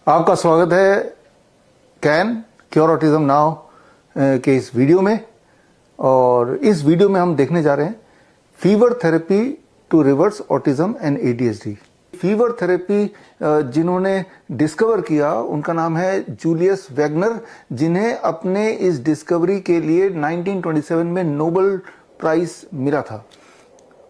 आपका स्वागत है कैन क्योर ऑटिज्म नाउ के इस वीडियो में। और इस वीडियो में हम देखने जा रहे हैं fever therapy to reverse autism and ADHD. Fever therapy जिन्होंने डिस्कवर किया उनका नाम है जूलियस वैगनर, जिन्हें अपने इस डिस्कवरी के लिए 1927 में नोबेल प्राइज मिला था।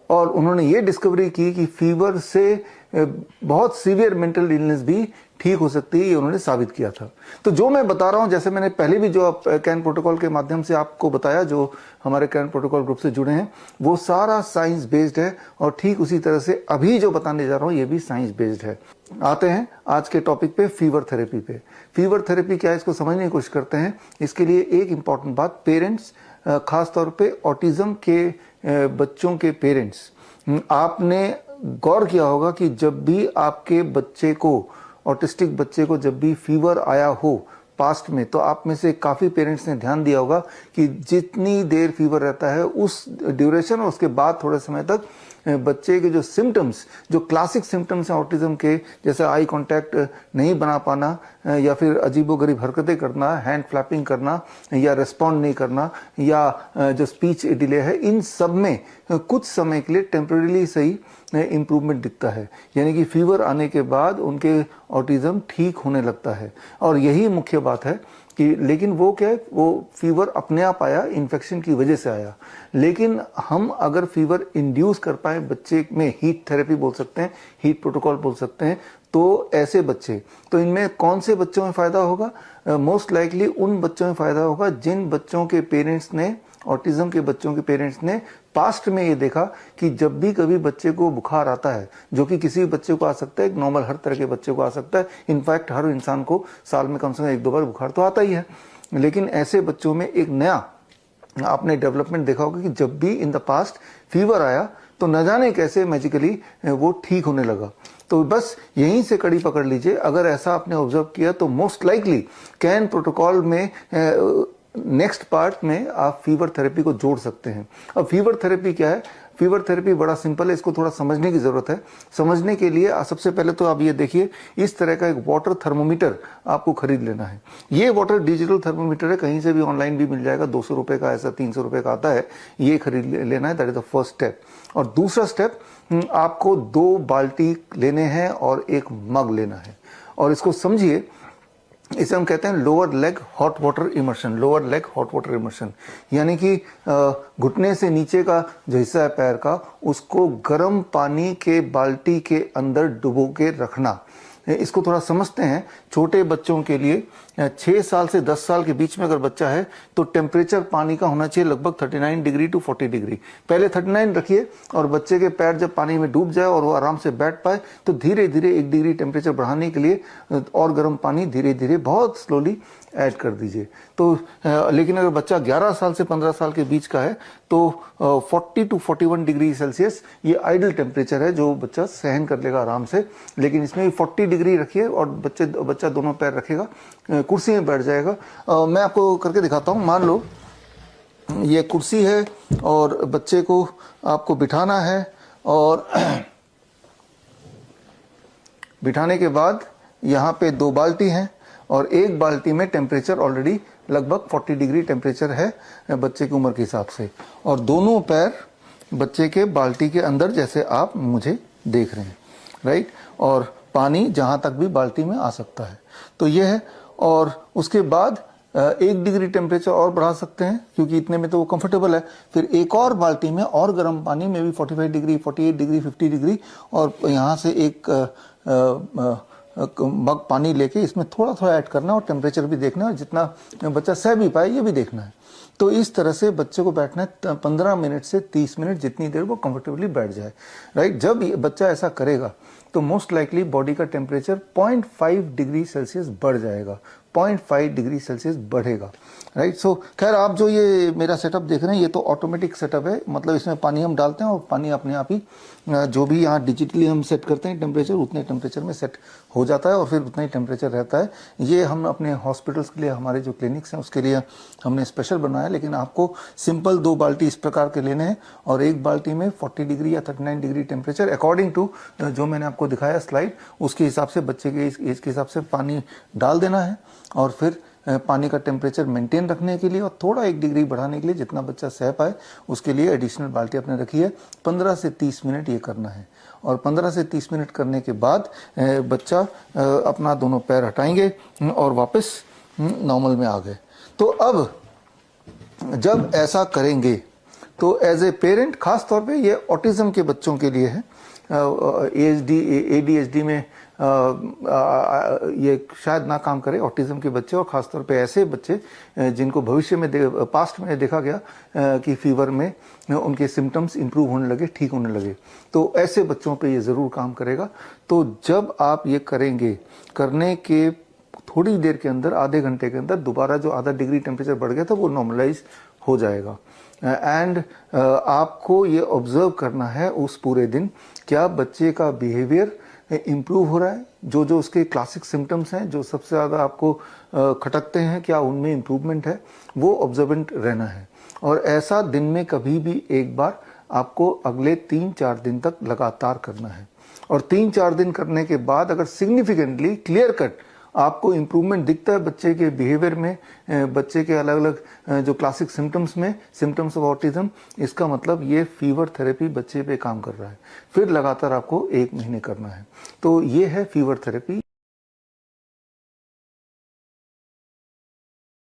और उन्होंने ये डिस्कवरी की कि फीवर से बहुत सीवियर मेंटल इलनेस भी ठीक हो सकती है, ये उन्होंने साबित किया था। तो जो मैं बता रहा हूं, जैसे मैंने पहले भी जो कैन प्रोटोकॉल के माध्यम से आपको बताया, जो हमारे कैन प्रोटोकॉल ग्रुप से जुड़े हैं, वो सारा साइंस बेस्ड है। और ठीक उसी तरह से अभी जो बताने जा रहा हूं ये भी साइंस बेस्ड है। आते हैं आज के टॉपिक पे, फीवर थेरेपी पे। फीवर थेरेपी क्या है, इसको समझने की कोशिश करते हैं। इसके लिए एक इंपॉर्टेंट बात, पेरेंट्स, खासतौर पे ऑटिज्म के बच्चों के पेरेंट्स, आपने गौर किया होगा कि जब भी आपके बच्चे को, ऑटिस्टिक बच्चे को जब भी फीवर आया हो पास्ट में, तो आप में से काफी पेरेंट्स ने ध्यान दिया होगा कि जितनी देर फीवर रहता है उस ड्यूरेशन और उसके बाद थोड़े समय तक बच्चे के जो सिम्टम्स, जो क्लासिक सिम्टम्स हैं ऑटिज्म के, जैसे आई कांटेक्ट नहीं बना पाना, या फिर अजीबोगरीब हरकतें करना, हैंड फ्लैपिंग करना, या रिस्पॉन्ड नहीं करना, या जो स्पीच डिले है, इन सब में कुछ समय के लिए टेम्परेरीली सही इंप्रूवमेंट दिखता है। यानी कि फीवर आने के बाद उनके ऑटिज्म ठीक होने लगता है। और यही मुख्य बात है कि लेकिन वो क्या है, वो फीवर अपने आप आया, इन्फेक्शन की वजह से आया। लेकिन हम अगर फीवर इंड्यूस कर पाए बच्चे में, हीट थेरेपी बोल सकते हैं, हीट प्रोटोकॉल बोल सकते हैं, तो ऐसे बच्चे, तो इनमें कौन से बच्चों में फायदा होगा? मोस्ट लाइकली उन बच्चों में फायदा होगा जिन बच्चों के पेरेंट्स ने, ऑटिज्म के बच्चों के पेरेंट्स ने पास्ट में ये देखा कि जब भी कभी बच्चे को बुखार आता है, जो कि किसी भी बच्चे को आ सकता है, नॉर्मल हर तरह के बच्चे को आ सकता है, इनफैक्ट हर इंसान को साल में कम से कम 1-2 बार बुखार तो आता ही है, लेकिन ऐसे बच्चों में एक नया आपने डेवलपमेंट देखा होगा कि जब भी इन द पास्ट फीवर आया तो न जाने कैसे मैजिकली वो ठीक होने लगा। तो बस यहीं से कड़ी पकड़ लीजिए। अगर ऐसा आपने ऑब्जर्व किया तो मोस्ट लाइकली कैन प्रोटोकॉल में नेक्स्ट पार्ट में आप फीवर थेरेपी को जोड़ सकते हैं। अब फीवर थेरेपी क्या है? फीवर थेरेपी बड़ा सिंपल है, इसको थोड़ा समझने की जरूरत है। समझने के लिए सबसे पहले तो आप ये देखिए, इस तरह का एक वाटर थर्मोमीटर आपको खरीद लेना है। ये वाटर डिजिटल थर्मोमीटर है, कहीं से भी ऑनलाइन भी मिल जाएगा, 200 रुपए का, ऐसा 300 रुपए का आता है। ये खरीद लेना है, that is the first step. और दूसरा स्टेप, आपको 2 बाल्टी लेने हैं और 1 मग लेना है। और इसको समझिए, इसे हम कहते हैं lower leg hot water immersion. Lower leg hot water immersion यानी कि घुटने से नीचे का जो हिस्सा है पैर का, उसको गर्म पानी के बाल्टी के अंदर डुबो के रखना। इसको थोड़ा समझते हैं। छोटे बच्चों के लिए 6 साल से 10 साल के बीच में अगर बच्चा है तो टेम्परेचर पानी का होना चाहिए लगभग 39 डिग्री टू 40 डिग्री। पहले 39 रखिए और बच्चे के पैर जब पानी में डूब जाए और वो आराम से बैठ पाए तो धीरे धीरे 1 डिग्री टेम्परेचर बढ़ाने के लिए और गर्म पानी धीरे धीरे बहुत स्लोली ऐड कर दीजिए। तो लेकिन अगर बच्चा 11 साल से 15 साल के बीच का है तो 40 टू 41 डिग्री सेल्सियस ये आइडल टेम्परेचर है जो बच्चा सहन कर लेगा आराम से। लेकिन इसमें 40 डिग्री रखिए और बच्चा दोनों पैर रखेगा, कुर्सी में बैठ जाएगा। मैं आपको करके दिखाता हूं। मान लो ये कुर्सी है और बच्चे को आपको बिठाना है, और बिठाने के बाद यहाँ पे 2 बाल्टी हैं और 1 बाल्टी में टेम्परेचर ऑलरेडी लगभग 40 डिग्री टेम्परेचर है बच्चे की उम्र के हिसाब से, और दोनों पैर बच्चे के बाल्टी के अंदर जैसे आप मुझे देख रहे हैं, राइट। और पानी जहां तक भी बाल्टी में आ सकता है। तो ये है। और उसके बाद 1 डिग्री टेम्परेचर और बढ़ा सकते हैं क्योंकि इतने में तो वो कंफर्टेबल है। फिर एक और बाल्टी में और गर्म पानी में भी 45 डिग्री, 48 डिग्री, 50 डिग्री, और यहाँ से एक मग पानी लेके इसमें थोड़ा थोड़ा ऐड करना और टेम्परेचर भी देखना है, और जितना बच्चा सह भी पाए ये भी देखना है। तो इस तरह से बच्चे को बैठना है 15 मिनट से 30 मिनट, जितनी देर वो कंफर्टेबली बैठ जाए, राइट। जब बच्चा ऐसा करेगा तो मोस्ट लाइकली बॉडी का टेम्परेचर 0.5 डिग्री सेल्सियस बढ़ जाएगा। 0.5 डिग्री सेल्सियस बढ़ेगा, राइट। सो खैर आप जो ये मेरा सेटअप देख रहे हैं ये तो ऑटोमेटिक सेटअप है, मतलब इसमें पानी हम डालते हैं और पानी अपने आप ही जो भी यहाँ डिजिटली हम सेट करते हैं टेम्परेचर, उतने टेम्परेचर में सेट हो जाता है और फिर उतना ही टेम्परेचर रहता है। ये हम अपने हॉस्पिटल्स के लिए, हमारे जो क्लिनिक्स हैं उसके लिए हमने स्पेशल बनाया, लेकिन आपको सिंपल 2 बाल्टी इस प्रकार के लेने हैं और एक बाल्टी में 40 डिग्री या 39 डिग्री टेम्परेचर अकॉर्डिंग टू जो मैंने आपको दिखाया स्लाइड, उसके हिसाब से बच्चे के एज के हिसाब से पानी डाल देना है और फिर पानी का टेम्परेचर मेंटेन रखने के लिए और थोड़ा 1 डिग्री बढ़ाने के लिए जितना बच्चा सह पाए उसके लिए एडिशनल बाल्टी आपने रखी है। 15 से 30 मिनट ये करना है और 15 से 30 मिनट करने के बाद बच्चा अपना दोनों पैर हटाएंगे और वापस नॉर्मल में आ गए। तो अब जब ऐसा करेंगे तो एज ए पेरेंट, खास तौर पे ये ऑटिज्म के बच्चों के लिए है, ADHD में ये शायद ना काम करे ऑटिज्म के बच्चे, और खासतौर पे ऐसे बच्चे जिनको भविष्य में पास्ट में देखा गया कि फीवर में उनके सिम्टम्स इंप्रूव होने लगे, ठीक होने लगे, तो ऐसे बच्चों पे ये ज़रूर काम करेगा। तो जब आप ये करेंगे, करने के थोड़ी देर के अंदर, आधे घंटे के अंदर दोबारा जो आधा डिग्री टेम्परेचर बढ़ गया था वो नॉर्मलाइज हो जाएगा। एंड आपको ये ऑब्जर्व करना है उस पूरे दिन, क्या बच्चे का बिहेवियर इम्प्रूव हो रहा है, जो जो उसके क्लासिक सिम्टम्स हैं जो सबसे ज़्यादा आपको खटकते हैं, क्या उनमें इम्प्रूवमेंट है, वो ऑब्जर्वेंट रहना है। और ऐसा दिन में कभी भी एक बार आपको अगले 3-4 दिन तक लगातार करना है। और 3-4 दिन करने के बाद अगर सिग्निफिकेंटली क्लियर कट आपको इम्प्रूवमेंट दिखता है बच्चे के बिहेवियर में, बच्चे के अलग अलग जो क्लासिक सिम्टम्स में, सिम्टम्स ऑफ ऑटिज्म, इसका मतलब ये फीवर थेरेपी बच्चे पे काम कर रहा है। फिर लगातार आपको 1 महीने करना है। तो ये है फीवर थेरेपी।